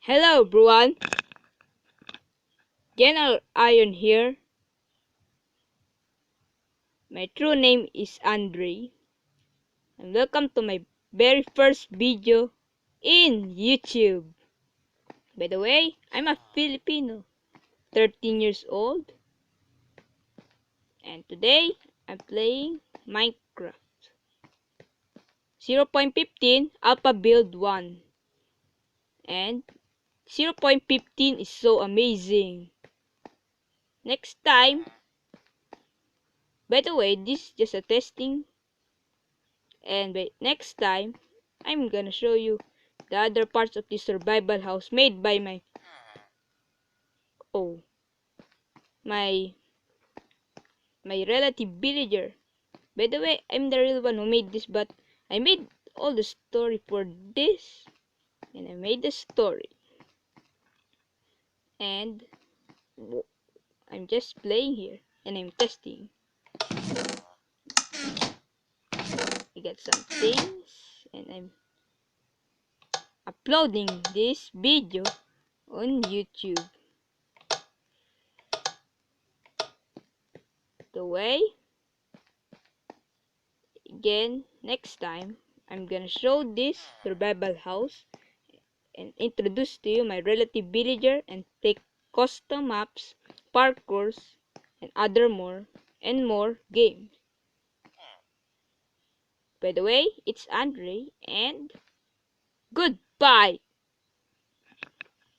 Hello everyone, General Iron here. My true name is Andre, and welcome to my very first video in YouTube. By the way, I'm a Filipino, 13 years old, and today I'm playing Minecraft 0.15 Alpha Build 1, and 0.15 is so amazing. Next time, by the way, this is just a testing. And next time, I'm gonna show you the other parts of this survival house made by oh my my relative villager. By the way, I'm the real one who made this, but I made all the story for this, and I made the story, and I'm just playing here, and I'm testing. I got some things, and I'm uploading this video on YouTube. The way again, next time I'm gonna show this survival house and introduce to you my relative villager and take custom maps, parkours, and other more and more games. By the way, it's Andre and goodbye!